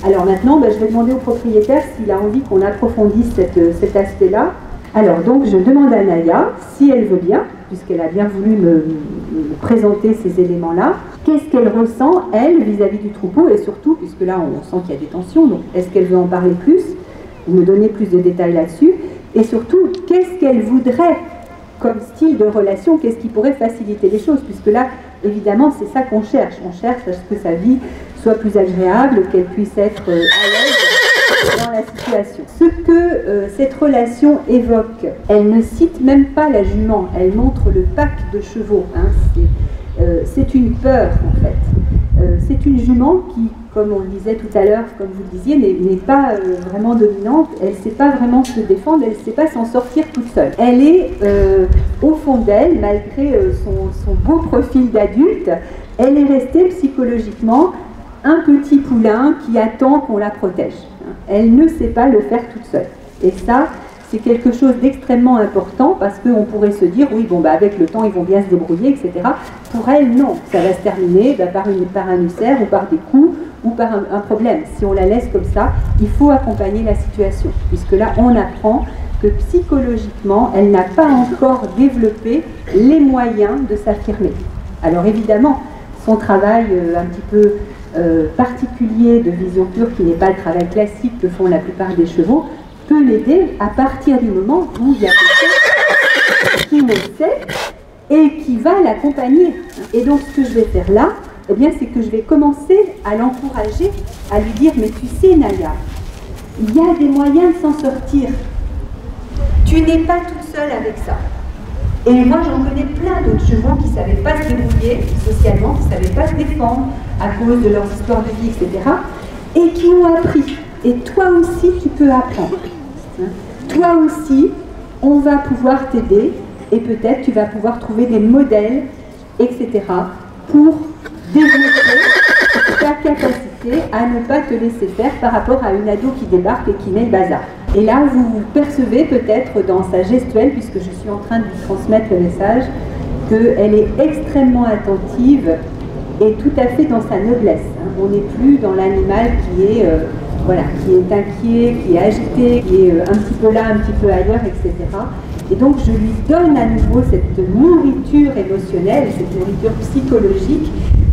Alors maintenant, je vais demander au propriétaire s'il a envie qu'on approfondisse cet aspect-là. Alors donc je demande à Naya, si elle veut bien, puisqu'elle a bien voulu me présenter ces éléments-là, qu'est-ce qu'elle ressent, elle, vis-à-vis du troupeau, et surtout, puisque là on sent qu'il y a des tensions, donc est-ce qu'elle veut en parler plus, me donner plus de détails là-dessus, et surtout, qu'est-ce qu'elle voudrait comme style de relation, qu'est-ce qui pourrait faciliter les choses, puisque là, évidemment, c'est ça qu'on cherche. On cherche à ce que sa vie soit plus agréable, qu'elle puisse être à l'aise dans la situation. Ce que cette relation évoque, elle ne cite même pas la jument, elle montre le pack de chevaux. Hein. C'est une peur, en fait. C'est une jument qui, comme on le disait tout à l'heure, comme vous le disiez, n'est pas vraiment dominante, elle ne sait pas vraiment se défendre, elle ne sait pas s'en sortir toute seule. Elle est, au fond d'elle, malgré son beau profil d'adulte, elle est restée psychologiquement un petit poulain qui attend qu'on la protège. Elle ne sait pas le faire toute seule. Et ça, c'est quelque chose d'extrêmement important parce qu'on pourrait se dire, oui, bon, avec le temps, ils vont bien se débrouiller, etc. Pour elle, non. Ça va se terminer par un ulcère ou par des coups ou par un problème. Si on la laisse comme ça, il faut accompagner la situation. Puisque là, on apprend que psychologiquement, elle n'a pas encore développé les moyens de s'affirmer. Alors évidemment, son travail un petit peu particulier de vision pure, qui n'est pas le travail classique que font la plupart des chevaux, peut l'aider à partir du moment où il y a quelqu'un qui le sait et qui va l'accompagner. Et donc ce que je vais faire là, eh bien, c'est que je vais commencer à l'encourager, à lui dire, mais tu sais Naya, il y a des moyens de s'en sortir. Tu n'es pas toute seule avec ça. Et moi j'en connais plein d'autres chevaux qui ne savaient pas se débrouiller socialement, qui ne savaient pas se défendre à cause de leurs histoires de vie, etc. et qui ont appris. Et toi aussi tu peux apprendre. Toi aussi, on va pouvoir t'aider et peut-être tu vas pouvoir trouver des modèles, etc. pour développer ta capacité à ne pas te laisser faire par rapport à une ado qui débarque et qui met le bazar. Et là, vous percevez peut-être dans sa gestuelle, puisque je suis en train de lui transmettre le message, qu'elle est extrêmement attentive et tout à fait dans sa noblesse. On n'est plus dans l'animal qui est... voilà, qui est inquiet, qui est agité, qui est un petit peu là, un petit peu ailleurs, etc. Et donc je lui donne à nouveau cette nourriture émotionnelle, cette nourriture psychologique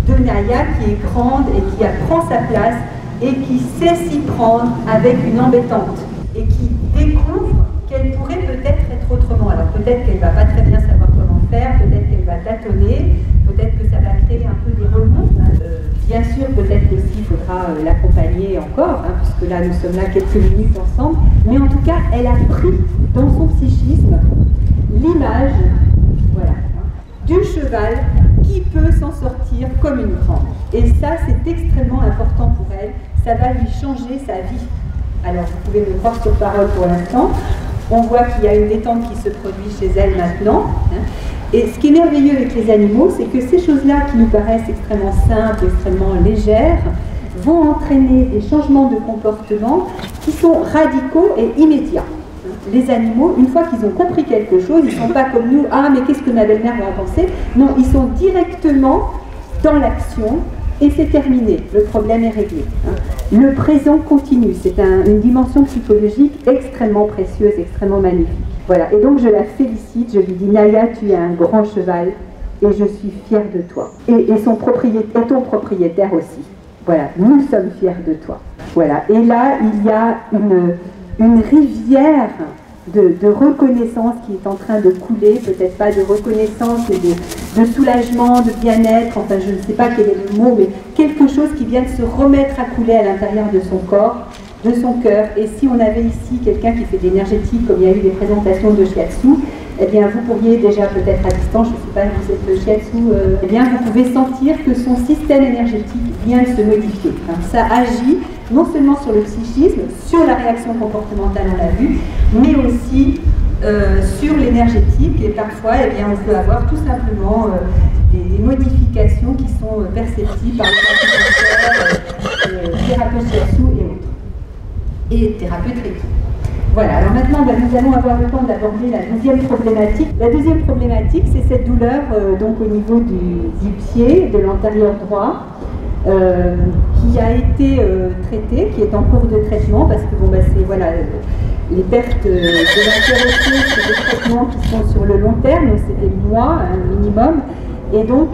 de Naya qui est grande et qui prend sa place et qui sait s'y prendre avec une embêtante et qui découvre qu'elle pourrait peut-être être autrement. Alors peut-être qu'elle ne va pas très bien savoir comment faire, peut-être qu'elle va tâtonner, peut-être que ça va créer un peu des remous. Bien sûr, peut-être aussi il faudra l'accompagner encore, puisque là nous sommes là quelques minutes ensemble, mais en tout cas, elle a pris dans son psychisme l'image, voilà, du cheval qui peut s'en sortir comme une grande. Et ça, c'est extrêmement important pour elle, ça va lui changer sa vie. Alors, vous pouvez me croire sur parole pour l'instant, on voit qu'il y a une détente qui se produit chez elle maintenant. Et ce qui est merveilleux avec les animaux, c'est que ces choses-là qui nous paraissent extrêmement simples, extrêmement légères, vont entraîner des changements de comportement qui sont radicaux et immédiats. Les animaux, une fois qu'ils ont compris quelque chose, ils ne sont pas comme nous, ah mais qu'est-ce que ma belle-mère va en penser? Non, ils sont directement dans l'action et c'est terminé, le problème est réglé. Le présent continue, c'est une dimension psychologique extrêmement précieuse, extrêmement magnifique. Voilà, et donc je la félicite, je lui dis Naya, tu es un grand cheval et je suis fière de toi. Et ton propriétaire aussi. Voilà, nous sommes fiers de toi. Voilà, et là il y a une rivière de reconnaissance qui est en train de couler, peut-être pas de reconnaissance, mais de soulagement, de bien-être, enfin je ne sais pas quel est le mot, mais quelque chose qui vient de se remettre à couler à l'intérieur de son corps, de son cœur. Et si on avait ici quelqu'un qui fait de l'énergétique, comme il y a eu des présentations de shiatsu, eh bien vous pourriez déjà peut-être à distance, je ne sais pas, vous êtes shiatsu, eh bien vous pouvez sentir que son système énergétique vient de se modifier. Ça agit non seulement sur le psychisme, sur la réaction comportementale, on l'a vu, mais aussi sur l'énergétique. Et parfois, eh bien, on peut avoir tout simplement des modifications qui sont perceptibles par les thérapeutes shiatsu et autres. Et thérapeute Reiki. Voilà, alors maintenant nous allons avoir le temps d'aborder la deuxième problématique. La deuxième problématique, c'est cette douleur donc au niveau du pied, de l'antérieur droit. qui a été traité, qui est en cours de traitement, parce que bon, c'est voilà, les pertes de l'intéressé, c'est des traitements qui sont sur le long terme, donc c'est des mois, un minimum. Et donc,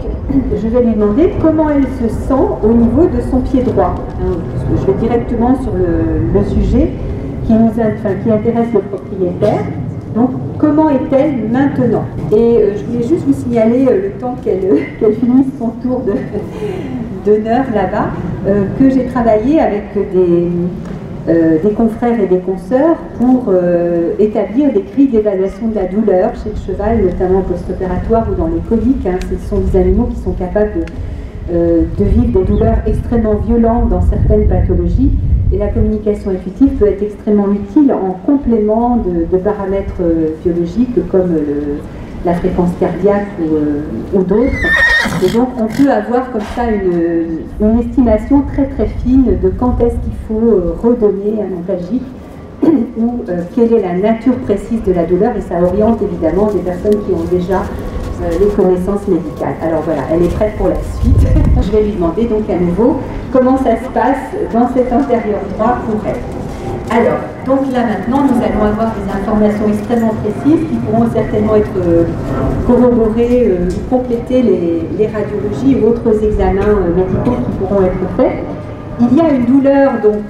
je vais lui demander comment elle se sent au niveau de son pied droit. Je vais directement sur le sujet qui intéresse le propriétaire. Donc, comment est-elle maintenant? Et je voulais juste vous signaler le temps qu'elle finisse son tour d'honneur là-bas, que j'ai travaillé avec des confrères et des consoeurs pour établir des grilles d'évaluation de la douleur chez le cheval, notamment post-opératoire ou dans les coliques. Ce sont des animaux qui sont capables de vivre des douleurs extrêmement violentes dans certaines pathologies. Et la communication intuitive peut être extrêmement utile en complément de paramètres biologiques comme la fréquence cardiaque ou d'autres. Et donc on peut avoir comme ça une estimation très très fine de quand est-ce qu'il faut redonner un antalgique ou quelle est la nature précise de la douleur, et ça oriente évidemment des personnes qui ont déjà les connaissances médicales. Alors voilà, elle est prête pour la suite. Je vais lui demander donc à nouveau comment ça se passe dans cet antérieur droit pour elle. Alors, donc là maintenant, nous allons avoir des informations extrêmement précises qui pourront certainement être corroborées, compléter les radiologies ou autres examens médicaux qui pourront être faits. Il y a une douleur donc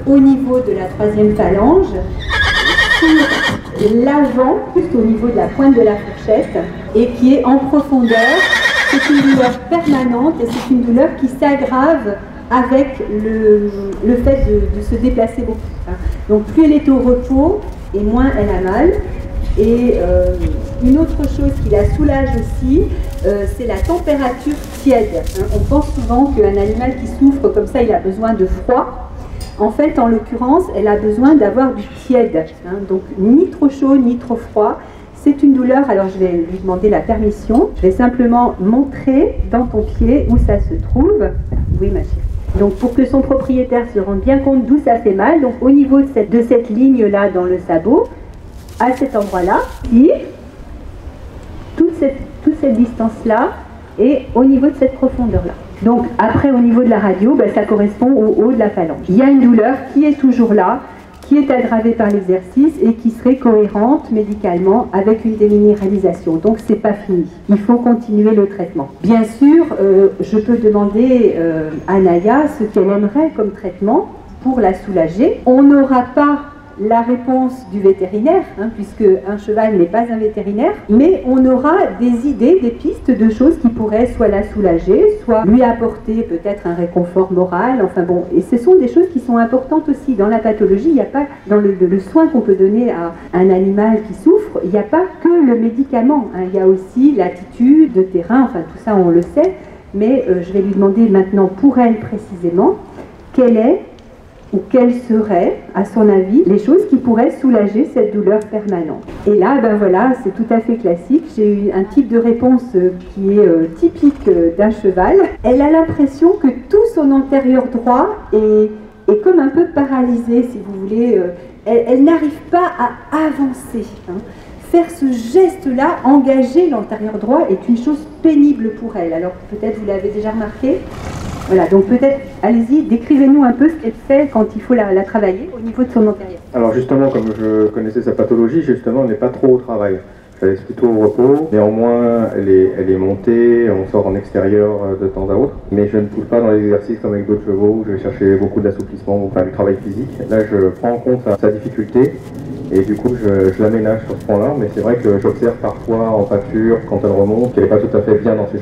au niveau de la troisième phalange, sur l'avant, juste au niveau de la pointe de la fourchette, et qui est en profondeur. C'est une douleur permanente et c'est une douleur qui s'aggrave avec le fait de se déplacer beaucoup. Donc plus elle est au repos et moins elle a mal. Et une autre chose qui la soulage aussi, c'est la température tiède. On pense souvent qu'un animal qui souffre comme ça, il a besoin de froid. En fait, en l'occurrence, elle a besoin d'avoir du tiède. Donc ni trop chaud, ni trop froid. C'est une douleur, alors je vais lui demander la permission. Je vais simplement montrer dans ton pied où ça se trouve. Oui, ma chérie. Donc pour que son propriétaire se rende bien compte d'où ça fait mal, donc au niveau de cette ligne-là dans le sabot, à cet endroit-là, ici, toute cette distance-là, et au niveau de cette profondeur-là. Donc après au niveau de la radio, ça correspond au haut de la phalange. Il y a une douleur qui est toujours là, qui est aggravée par l'exercice et qui serait cohérente médicalement avec une déminéralisation. Donc c'est pas fini. Il faut continuer le traitement. Bien sûr, je peux demander à Naya ce qu'elle aimerait comme traitement pour la soulager. On n'aura pas la réponse du vétérinaire, puisque un cheval n'est pas un vétérinaire, mais on aura des idées, des pistes de choses qui pourraient soit la soulager, soit lui apporter peut-être un réconfort moral, enfin bon, et ce sont des choses qui sont importantes aussi. Dans la pathologie, il n'y a pas, dans le soin qu'on peut donner à un animal qui souffre, il n'y a pas que le médicament, il y a aussi l'attitude, le terrain, enfin tout ça on le sait, mais je vais lui demander maintenant pour elle précisément, quelle est ou quelles seraient, à son avis, les choses qui pourraient soulager cette douleur permanente. Et là, voilà, c'est tout à fait classique. J'ai eu un type de réponse qui est typique d'un cheval. Elle a l'impression que tout son antérieur droit est comme un peu paralysé, si vous voulez. Elle n'arrive pas à avancer. Faire ce geste-là, engager l'antérieur droit, est une chose pénible pour elle. Alors peut-être vous l'avez déjà remarqué. Voilà, donc peut-être, allez-y, décrivez-nous un peu ce qu'elle fait quand il faut la travailler au niveau de son antérieur. Alors justement, comme je connaissais sa pathologie, justement, on n'est pas trop au travail. Je la laisse plutôt au repos. Néanmoins, elle est montée, on sort en extérieur de temps à autre. Mais je ne pousse pas dans les exercices comme avec d'autres chevaux où je vais chercher beaucoup d'assouplissement, enfin du travail physique. Là, je prends en compte sa difficulté. Et du coup, je l'aménage sur ce point-là, mais c'est vrai que j'observe parfois en pâture, quand elle remonte, qu'elle n'est pas tout à fait bien dans ses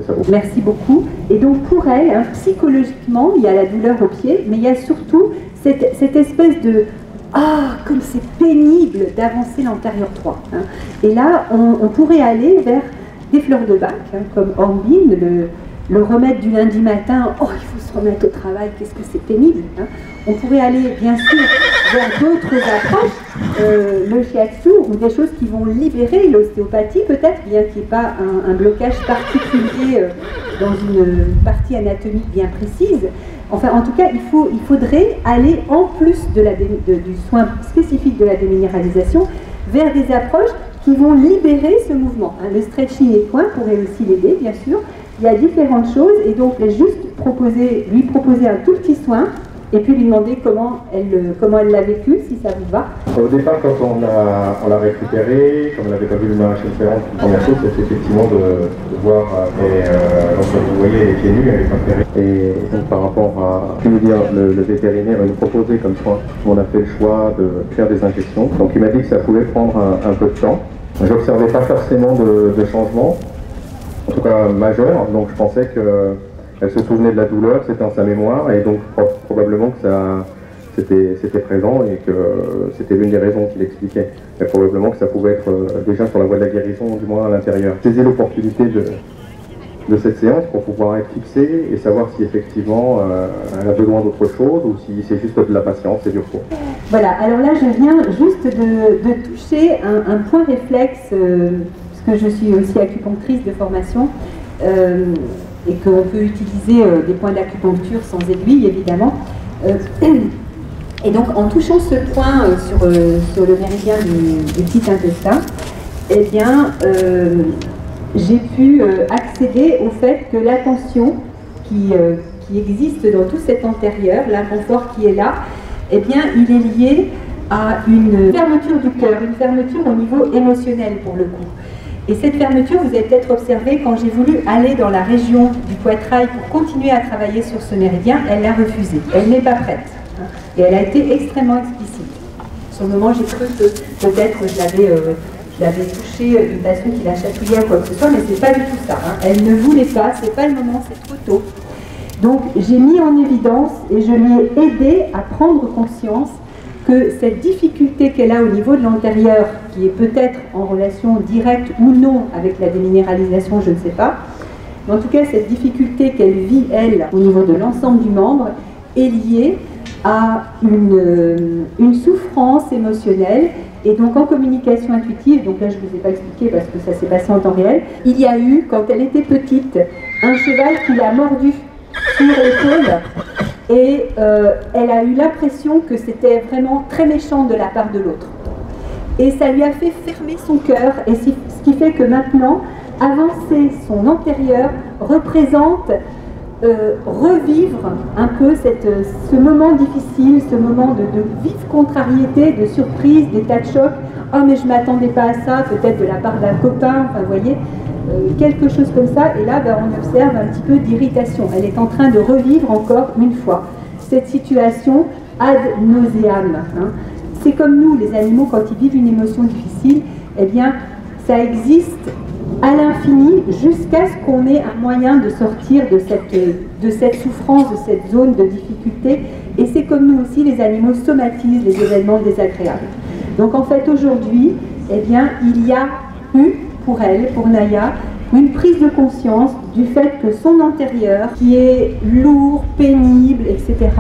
sabots. Merci beaucoup. Et donc pour elle, psychologiquement, il y a la douleur au pied, mais il y a surtout cette espèce de « Ah, comme c'est pénible d'avancer l'antérieur droit ». Et là, on pourrait aller vers des fleurs de bac, comme Hornbeam, le remède du lundi matin, oh, il faut se remettre au travail, qu'est-ce que c'est pénible. On pourrait aller, bien sûr, vers d'autres approches, le shiatsu, ou des choses qui vont libérer l'ostéopathie, peut-être, bien qu'il n'y ait pas un blocage particulier dans une partie anatomique bien précise. Enfin, en tout cas, il faudrait aller, en plus du soin spécifique de la déminéralisation, vers des approches qui vont libérer ce mouvement. Le stretching et point pourrait aussi l'aider, bien sûr, Il y a différentes choses et donc je vais juste lui proposer un tout petit soin et puis lui demander comment elle l'a vécu, si ça vous va. Au départ, quand on l'a récupéré, comme on n'avait pas vu le arracher le ferrant, la première chose c'était effectivement de voir, donc vous voyez elle est pieds nus, elle est pas ferrée. Et donc par rapport à, je veux dire, le vétérinaire nous proposait comme soin, on a fait le choix de faire des injections. Donc il m'a dit que ça pouvait prendre un peu de temps. Je n'observais pas forcément de changement, en tout cas majeur, donc je pensais qu'elle se souvenait de la douleur, c'était en sa mémoire, et donc probablement que c'était présent et que c'était l'une des raisons qu'il expliquait. Mais probablement que ça pouvait être déjà sur la voie de la guérison, du moins à l'intérieur. Saisir l'opportunité de cette séance pour pouvoir être fixé et savoir si effectivement elle a besoin d'autre chose ou si c'est juste de la patience et du repos. Voilà, alors là je viens juste de toucher un point réflexe, parce que je suis aussi acupunctrice de formation, et qu'on peut utiliser des points d'acupuncture sans aiguille évidemment. Et donc en touchant ce point sur le méridien du petit intestin, eh bien j'ai pu accéder au fait que la tension qui existe dans tout cet antérieur, l'inconfort qui est là, eh bien il est lié à une fermeture du cœur, une fermeture au niveau émotionnel pour le coup. Et cette fermeture, vous avez peut-être observé, quand j'ai voulu aller dans la région du poitrail pour continuer à travailler sur ce méridien, elle l'a refusé. Elle n'est pas prête. Et elle a été extrêmement explicite. Sur le moment, j'ai cru que peut-être je l'avais touché d'une façon qui la chatouillait ou quoi que ce soit, mais c'est pas du tout ça. Elle ne voulait pas, c'est pas le moment, c'est trop tôt. Donc j'ai mis en évidence et je lui ai aidé à prendre conscience que cette difficulté qu'elle a au niveau de l'antérieur, qui est peut-être en relation directe ou non avec la déminéralisation, je ne sais pas, mais en tout cas cette difficulté qu'elle vit, elle, au niveau de l'ensemble du membre, est liée à une souffrance émotionnelle. Et donc en communication intuitive, donc là je ne vous ai pas expliqué parce que ça s'est passé en temps réel, il y a eu, quand elle était petite, un cheval qui l'a mordu sur l'épaule. Et elle a eu l'impression que c'était vraiment très méchant de la part de l'autre. Et ça lui a fait fermer son cœur, et ce qui fait que maintenant, avancer son antérieur représente revivre un peu ce moment difficile, ce moment de vive contrariété, de surprise, d'état de choc. « Oh mais je ne m'attendais pas à ça, peut-être de la part d'un copain », enfin vous voyez, quelque chose comme ça, et là on observe un petit peu d'irritation. Elle est en train de revivre encore une fois cette situation ad nauseam. C'est comme nous, les animaux, quand ils vivent une émotion difficile, eh bien ça existe à l'infini jusqu'à ce qu'on ait un moyen de sortir de cette souffrance, de cette zone de difficulté. Et c'est comme nous aussi, les animaux somatisent les événements désagréables. Donc en fait aujourd'hui, eh bien il y a eu pour elle, pour Naya, une prise de conscience du fait que son antérieur, qui est lourd, pénible, etc.,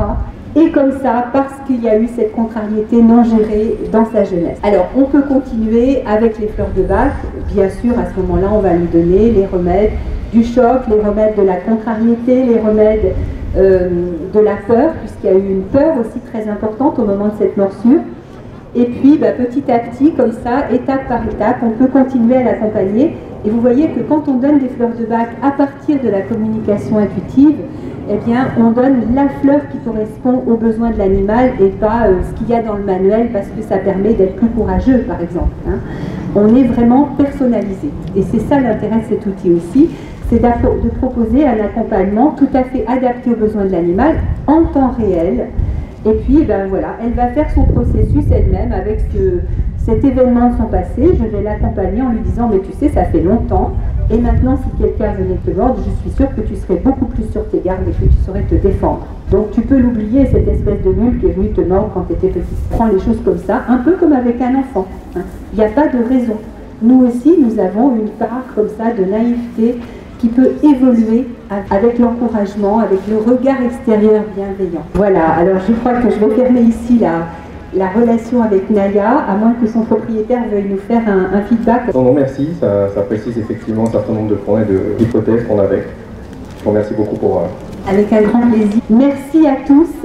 est comme ça parce qu'il y a eu cette contrariété non gérée dans sa jeunesse. Alors, on peut continuer avec les fleurs de Bach. Bien sûr, à ce moment-là, on va lui donner les remèdes du choc, les remèdes de la contrariété, les remèdes de la peur, puisqu'il y a eu une peur aussi très importante au moment de cette morsure. Et puis, petit à petit, comme ça, étape par étape, on peut continuer à l'accompagner. Et vous voyez que quand on donne des fleurs de Bach à partir de la communication intuitive, eh bien, on donne la fleur qui correspond aux besoins de l'animal et pas ce qu'il y a dans le manuel parce que ça permet d'être plus courageux, par exemple. On est vraiment personnalisé. Et c'est ça l'intérêt de cet outil aussi, c'est de proposer un accompagnement tout à fait adapté aux besoins de l'animal en temps réel. Et puis, voilà, elle va faire son processus elle-même avec cet événement de son passé. Je vais l'accompagner en lui disant, mais tu sais, ça fait longtemps. Et maintenant, si quelqu'un venait te mordre, je suis sûre que tu serais beaucoup plus sur tes gardes et que tu saurais te défendre. Donc, tu peux l'oublier, cette espèce de nul qui est venu te mordre quand tu étais petite. Prends les choses comme ça, un peu comme avec un enfant. Il n'y a pas de raison. Nous aussi, nous avons une part comme ça de naïveté qui peut évoluer avec l'encouragement, avec le regard extérieur bienveillant. Voilà, alors je crois que je vais fermer ici la relation avec Naya, à moins que son propriétaire veuille nous faire un feedback. Non, merci, ça précise effectivement un certain nombre de points et d'hypothèses qu'on avait. Je vous remercie beaucoup pour... Avec un grand plaisir. Merci à tous,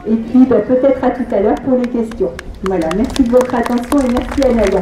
et puis peut-être à tout à l'heure pour les questions. Voilà, merci de votre attention et merci à Naya.